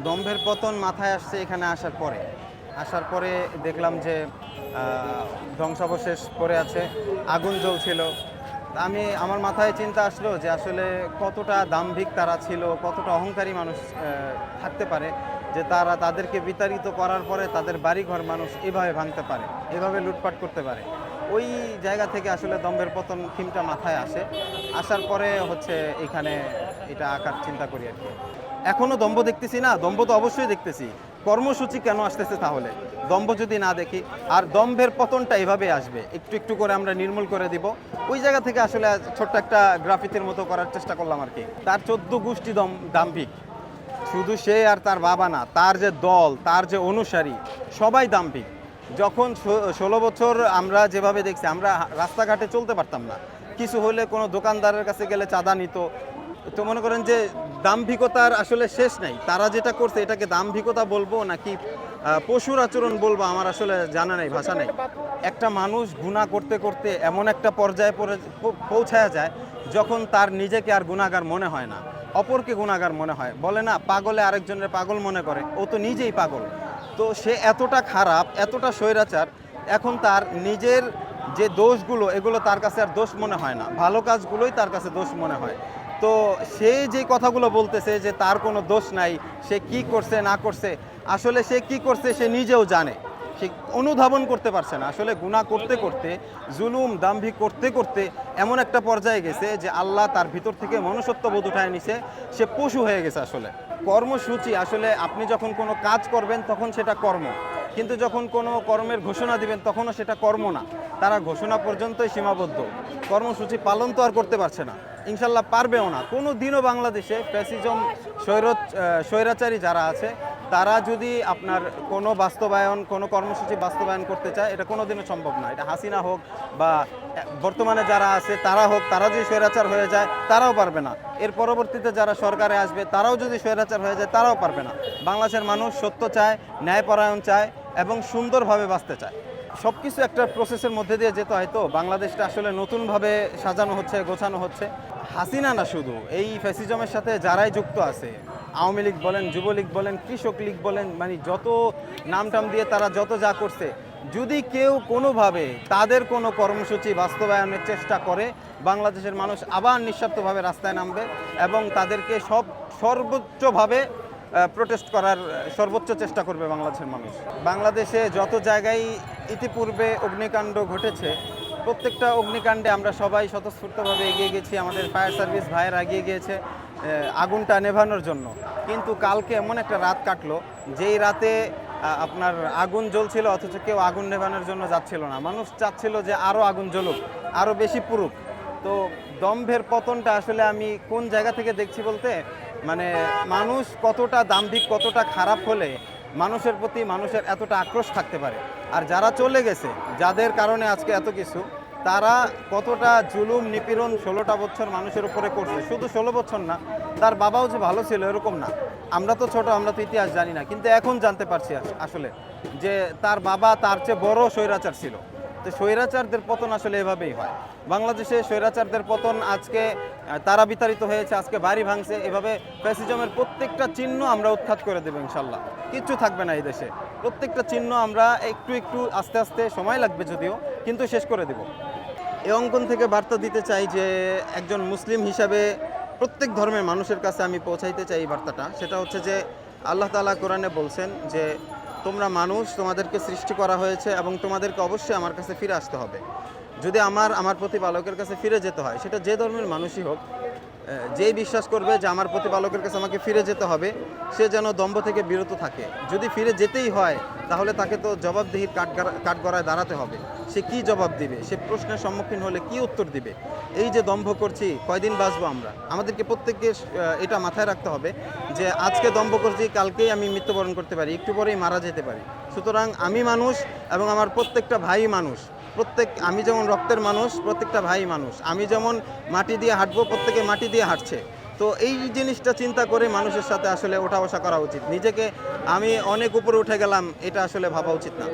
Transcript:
দম্ভের পতন মাথায় আসছে এখানে আসার পরে দেখলাম যে ধ্বংসাবশেষ পড়ে আছে, আগুন জ্বলছিল। আমার মাথায় চিন্তা আসলো যে আসলে কতটা দাম্ভিক তারা ছিল, কতটা অহংকারী মানুষ থাকতে পারে যে তাদেরকে বিতাড়িত করার পরে তাদের বাড়িঘর মানুষ এভাবে ভাঙতে পারে, এভাবে লুটপাট করতে পারে। ওই জায়গা থেকে আসলে দম্ভের পতন থিমটা মাথায় আসার পরে হচ্ছে এখানে এটা আঁকার চিন্তা করি আর কি। এখনও দম্ভ দেখতেছি না, দম্ভ তো অবশ্যই দেখতেছি। কর্মসূচি কেন আসতেছে তাহলে দম্ভ যদি না দেখি? আর দম্ভের পতনটা এভাবে আসবে, একটু একটু করে আমরা নির্মূল করে দিব। ওই জায়গা থেকে আসলে ছোট্ট একটা গ্রাফিতির মতো করার চেষ্টা করলাম আর কি। তার 14 গোষ্ঠী দাম্ভিক, শুধু সে আর তার বাবা না, তার যে দল, তার যে অনুসারী, সবাই দাম্ভিক। যখন 16 বছর আমরা যেভাবে দেখছি, আমরা রাস্তাঘাটে চলতে পারতাম না, কিছু হলে কোনো দোকানদারের কাছে গেলে চাঁদা নিত। তো মনে করেন যে দাম্ভিকতার আসলে শেষ নাই। তারা যেটা করছে এটাকে দাম্ভিকতা বলবো নাকি পশুর আচরণ বলবো আমার আসলে জানা নেই, ভাষা নেই। একটা মানুষ গুনাহ করতে করতে এমন একটা পর্যায়ে পৌঁছায়া যায় যখন তার নিজেকে আর গুনাহগার মনে হয় না, অপরকে গুনাহগার মনে হয়। বলে না, পাগলে আরেকজনের পাগল মনে করে, ও তো নিজেই পাগল। তো সে এতটা খারাপ, এতটা স্বৈরাচার, এখন তার নিজের যে দোষগুলো, এগুলো তার কাছে আর দোষ মনে হয় না, ভালো কাজগুলোই তার কাছে দোষ মনে হয়। তো সে যে কথাগুলো বলতেছে যে তার কোনো দোষ নাই, সে কি করছে না করছে, আসলে সে কি করছে সে নিজেও জানে, সে অনুধাবন করতে পারছে না। আসলে গুনাহ করতে করতে, জুলুম দাম্ভিক করতে করতে এমন একটা পর্যায়ে গেছে যে আল্লাহ তার ভিতর থেকে মনুষ্যত্ববোধ উঠায় নিছে, সে পশু হয়ে গেছে আসলে। কর্মসূচি আসলে আপনি যখন কোনো কাজ করবেন তখন সেটা কর্ম, কিন্তু যখন কোনো কর্মের ঘোষণা দিবেন তখনও সেটা কর্ম না। তারা ঘোষণা পর্যন্তই সীমাবদ্ধ, কর্মসূচি পালন তো আর করতে পারছে না, ইনশাল্লাহ পারবেও না কোনো দিনও। বাংলাদেশে ফ্যাসিজম, স্বৈরাচারী যারা আছে, তারা যদি আপনার কোনো কর্মসূচি বাস্তবায়ন করতে চায়, এটা কোনো দিনও সম্ভব না। এটা হাসিনা হোক বা বর্তমানে যারা আছে তারা হোক, তারা যদি স্বৈরাচার হয়ে যায় তারাও পারবে না। এর পরবর্তীতে যারা সরকারে আসবে তারাও যদি স্বৈরাচার হয়ে যায় তারাও পারবে না। বাংলাদেশের মানুষ সত্য চায়, ন্যায়পরায়ণ চায় এবং সুন্দরভাবে বাঁচতে চায়। সব কিছু একটা প্রসেসের মধ্যে দিয়ে যেতে হয়তো বাংলাদেশটা আসলে নতুনভাবে সাজানো হচ্ছে, গোছানো হচ্ছে। হাসিনা না, শুধু এই ফ্যাসিজমের সাথে যারাই যুক্ত আছে, আওয়ামী লীগ বলেন, যুবলীগ বলেন, কৃষক লীগ বলেন, মানে যত নামটাম দিয়ে তারা যত যা করছে, যদি কেউ কোনোভাবে তাদের কোনো কর্মসূচি বাস্তবায়নের চেষ্টা করে, বাংলাদেশের মানুষ আবার নিঃস্বার্থভাবে রাস্তায় নামবে এবং তাদেরকে সর্বোচ্চভাবে প্রোটেস্ট করার সর্বোচ্চ চেষ্টা করবে বাংলাদেশের মানুষ। বাংলাদেশে যত জায়গায় ইতিপূর্বে অগ্নিকাণ্ড ঘটেছে, প্রত্যেকটা অগ্নিকাণ্ডে আমরা সবাই স্বতঃস্ফূর্তভাবে এগিয়ে গেছি, আমাদের ফায়ার সার্ভিস ভাইয়েরা এগিয়ে গিয়েছে আগুনটা নেভানোর জন্য। কিন্তু কালকে এমন একটা রাত কাটলো যেই রাতে আপনার আগুন জ্বলছিল, অথচ কেউ আগুন নেভানোর জন্য যাচ্ছিল না। মানুষ চাচ্ছিল যে আরও আগুন জ্বলুক, আরও বেশি পুরুক। তো দম্ভের পতনটা আসলে আমি কোন জায়গা থেকে দেখছি বলতে, মানে মানুষ কতটা দাম্ভিক, কতটা খারাপ হলে মানুষের প্রতি মানুষের এতটা আক্রোশ থাকতে পারে। আর যারা চলে গেছে, যাদের কারণে আজকে এত কিছু, তারা কতটা জুলুম নিপীড়ন 16টা বছর মানুষের উপরে করছে। শুধু 16 বছর না, তার বাবাও যে ভালো ছিল এরকম না। আমরা তো ছোট, আমরা তো ইতিহাস জানি না, কিন্তু এখন জানতে পারছি আসলে যে তার বাবা তার চেয়ে বড় স্বৈরাচার ছিল। তো স্বৈরাচারদের পতন আসলে এভাবেই হয়। বাংলাদেশে স্বৈরাচারদের পতন আজকে তারা বিতাড়িত হয়েছে, আজকে বাড়ি ভাঙছে, এভাবে ফ্যাসিজমের প্রত্যেকটা চিহ্ন আমরা উৎখাত করে দেবো ইনশাল্লাহ। কিচ্ছু থাকবে না এই দেশে, প্রত্যেকটা চিহ্ন আমরা একটু একটু আস্তে আস্তে, সময় লাগবে যদিও, কিন্তু শেষ করে দেব। এই অঙ্কন থেকে বার্তা দিতে চাই যে একজন মুসলিম হিসাবে প্রত্যেক ধর্মের মানুষের কাছে আমি পৌঁছাইতে চাই এই বার্তাটা। সেটা হচ্ছে যে আল্লাহ তাআলা কোরআনে বলছেন যে তোমরা মানুষ, তোমাদেরকে সৃষ্টি করা হয়েছে এবং তোমাদেরকে অবশ্যই আমার কাছে ফিরে আসতে হবে। যদি আমার প্রতিপালকের কাছে ফিরে যেতে হয়, সেটা যে ধর্মের মানুষই হোক, যেই বিশ্বাস করবে যে আমার প্রতিপালকের কাছে আমাকে ফিরে যেতে হবে, সে যেন দম্ভ থেকে বিরত থাকে। যদি ফিরে যেতেই হয় তাহলে তাকে তো জবাবদিহির কাঠগড়ায় দাঁড়াতে হবে। সে কি জবাব দিবে, সে প্রশ্নের সম্মুখীন হলে কি উত্তর দিবে? এই যে দম্ভ করছি, কয়দিন বাঁচবো আমরা? আমাদেরকে প্রত্যেককে এটা মাথায় রাখতে হবে যে আজকে দম্ভ করছি, কালকেই আমি মৃত্যুবরণ করতে পারি, একটু পরেই মারা যেতে পারি। সুতরাং আমি মানুষ এবং আমার প্রত্যেকটা ভাই মানুষ। আমি যেমন রক্তের মানুষ, প্রত্যেকটা ভাই মানুষ। আমি যেমন মাটি দিয়ে হাঁটবো, প্রত্যেকে মাটি দিয়ে হাঁটছে। তো এই জিনিসটা চিন্তা করে মানুষের সাথে আসলে ওঠা বসা করা উচিত। নিজেকে আমি অনেক উপরে উঠে গেলাম, এটা আসলে ভাবা উচিত না।